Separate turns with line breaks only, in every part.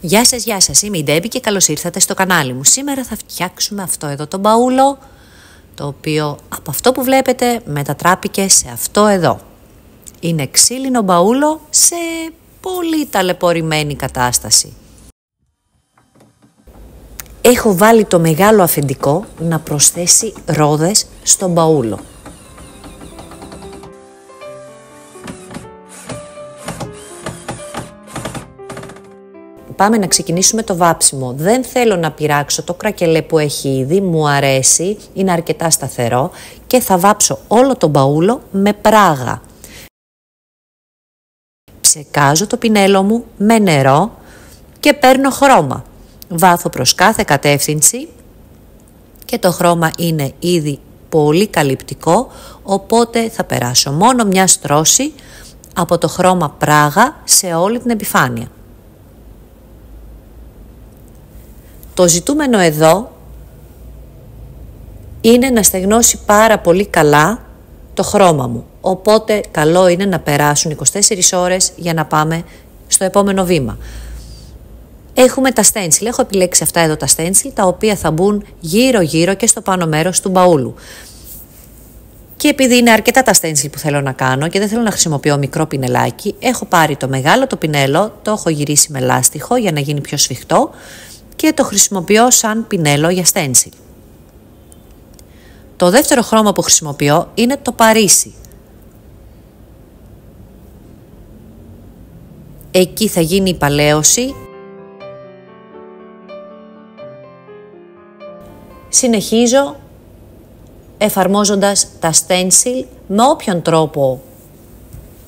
Γεια σας, είμαι η Ντέμπη και καλώς ήρθατε στο κανάλι μου. Σήμερα θα φτιάξουμε αυτό εδώ το μπαούλο, το οποίο από αυτό που βλέπετε μετατράπηκε σε αυτό εδώ. Είναι ξύλινο μπαούλο σε πολύ ταλαιπωρημένη κατάσταση. Έχω βάλει το μεγάλο αφεντικό να προσθέσει ρόδες στο μπαούλο. Πάμε να ξεκινήσουμε το βάψιμο. Δεν θέλω να πειράξω το κρακελέ που έχει ήδη, μου αρέσει, είναι αρκετά σταθερό και θα βάψω όλο το μπαούλο με πράγα. Ψεκάζω το πινέλο μου με νερό και παίρνω χρώμα. Βάθω προς κάθε κατεύθυνση και το χρώμα είναι ήδη πολύ καλυπτικό, οπότε θα περάσω μόνο μια στρώση από το χρώμα πράγα σε όλη την επιφάνεια. Το ζητούμενο εδώ είναι να στεγνώσει πάρα πολύ καλά το χρώμα μου, οπότε καλό είναι να περάσουν 24 ώρες για να πάμε στο επόμενο βήμα. Έχουμε τα στένσιλ, έχω επιλέξει αυτά εδώ τα στένσιλ, τα οποία θα μπουν γύρω-γύρω και στο πάνω μέρος του μπαούλου. Και επειδή είναι αρκετά τα στένσιλ που θέλω να κάνω και δεν θέλω να χρησιμοποιώ μικρό πινελάκι, έχω πάρει το μεγάλο το πινέλο, το έχω γυρίσει με λάστιχο για να γίνει πιο σφιχτό και το χρησιμοποιώ σαν πινέλο για στένσιλ. Το δεύτερο χρώμα που χρησιμοποιώ είναι το Παρίσι. Εκεί θα γίνει η παλαίωση. Συνεχίζω εφαρμόζοντας τα στένσιλ με όποιον τρόπο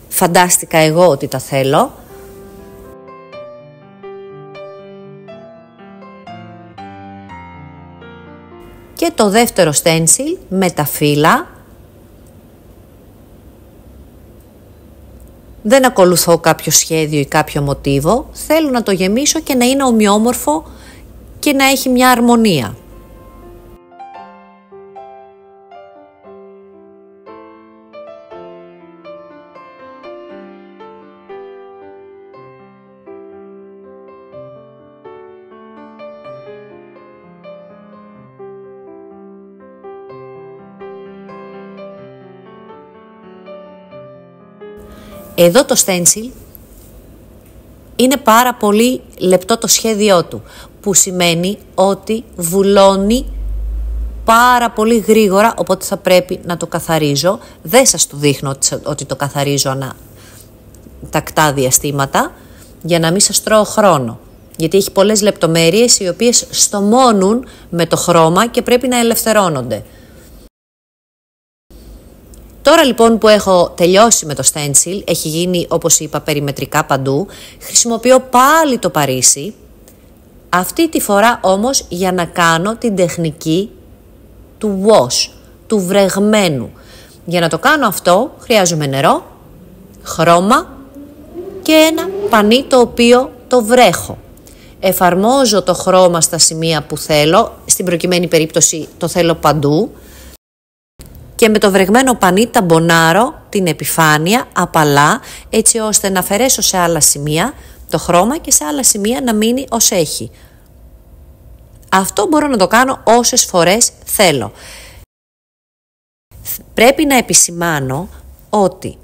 φαντάστηκα εγώ ότι τα θέλω. Και το δεύτερο στένσιλ με τα φύλλα. Δεν ακολουθώ κάποιο σχέδιο ή κάποιο μοτίβο. Θέλω να το γεμίσω και να είναι ομοιόμορφο και να έχει μια αρμονία. Εδώ το stencil είναι πάρα πολύ λεπτό το σχέδιό του, που σημαίνει ότι βουλώνει πάρα πολύ γρήγορα, οπότε θα πρέπει να το καθαρίζω. Δεν σας το δείχνω ότι το καθαρίζω ανά τακτά διαστήματα, για να μην σας τρώω χρόνο. Γιατί έχει πολλές λεπτομέρειες οι οποίες στομώνουν με το χρώμα και πρέπει να ελευθερώνονται. Τώρα λοιπόν που έχω τελειώσει με το stencil, έχει γίνει όπως είπα περιμετρικά παντού, χρησιμοποιώ πάλι το Παρίσι, αυτή τη φορά όμως για να κάνω την τεχνική του wash, του βρεγμένου. Για να το κάνω αυτό χρειάζομαι νερό, χρώμα και ένα πανί το οποίο το βρέχω. Εφαρμόζω το χρώμα στα σημεία που θέλω, στην προκειμένη περίπτωση το θέλω παντού, και με το βρεγμένο πανί ταμπονάρω την επιφάνεια απαλά, έτσι ώστε να αφαιρέσω σε άλλα σημεία το χρώμα και σε άλλα σημεία να μείνει ως έχει. Αυτό μπορώ να το κάνω όσες φορές θέλω. Πρέπει να επισημάνω ότι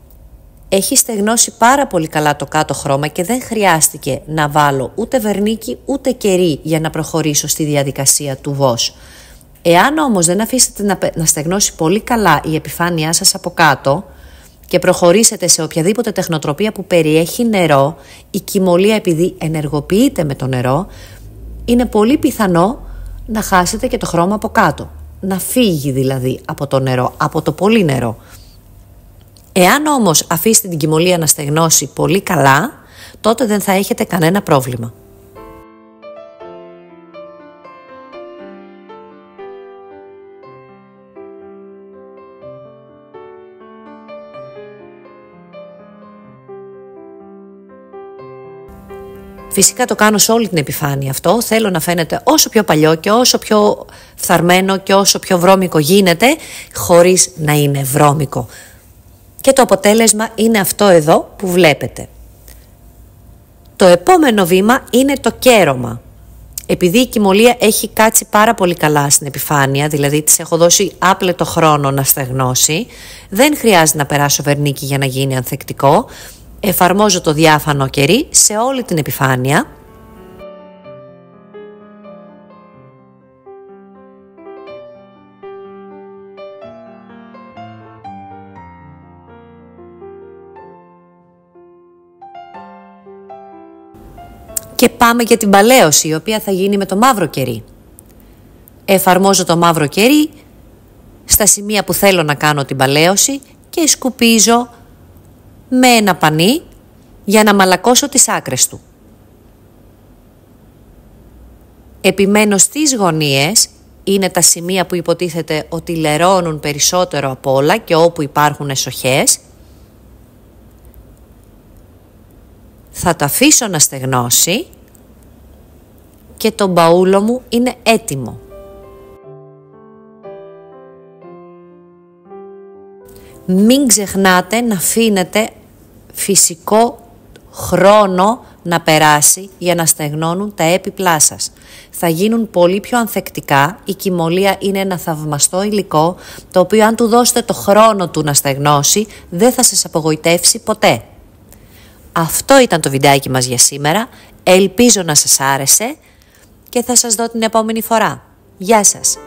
έχει στεγνώσει πάρα πολύ καλά το κάτω χρώμα και δεν χρειάστηκε να βάλω ούτε βερνίκι ούτε κερί για να προχωρήσω στη διαδικασία του wash. Εάν όμως δεν αφήσετε να στεγνώσει πολύ καλά η επιφάνειά σας από κάτω και προχωρήσετε σε οποιαδήποτε τεχνοτροπία που περιέχει νερό, η κυμολία επειδή ενεργοποιείται με το νερό, είναι πολύ πιθανό να χάσετε και το χρώμα από κάτω. Να φύγει δηλαδή από το νερό, από το πολύ νερό. Εάν όμως αφήσετε την κυμολία να στεγνώσει πολύ καλά, τότε δεν θα έχετε κανένα πρόβλημα. Φυσικά το κάνω σε όλη την επιφάνεια αυτό, θέλω να φαίνεται όσο πιο παλιό και όσο πιο φθαρμένο και όσο πιο βρώμικο γίνεται, χωρίς να είναι βρώμικο. Και το αποτέλεσμα είναι αυτό εδώ που βλέπετε. Το επόμενο βήμα είναι το κέρωμα. Επειδή η κοιμωλία έχει κάτσει πάρα πολύ καλά στην επιφάνεια, δηλαδή της έχω δώσει άπλετο χρόνο να στεγνώσει, δεν χρειάζεται να περάσω βερνίκι για να γίνει ανθεκτικό. Εφαρμόζω το διάφανο κερί σε όλη την επιφάνεια. Και πάμε για την παλαίωση, η οποία θα γίνει με το μαύρο κερί. Εφαρμόζω το μαύρο κερί στα σημεία που θέλω να κάνω την παλαίωση και σκουπίζω με ένα πανί για να μαλακώσω τις άκρες του. Επιμένω στις γωνίες, είναι τα σημεία που υποτίθεται ότι λερώνουν περισσότερο απ' όλα και όπου υπάρχουν εσοχές. Θα το αφήσω να στεγνώσει και το μπαούλο μου είναι έτοιμο. Μην ξεχνάτε να αφήνετε φυσικό χρόνο να περάσει για να στεγνώνουν τα έπιπλά σας. Θα γίνουν πολύ πιο ανθεκτικά. Η κοιμωλία είναι ένα θαυμαστό υλικό, το οποίο αν του δώσετε το χρόνο του να στεγνώσει, δεν θα σας απογοητεύσει ποτέ. Αυτό ήταν το βιντεάκι μας για σήμερα. Ελπίζω να σας άρεσε και θα σας δω την επόμενη φορά. Γεια σας!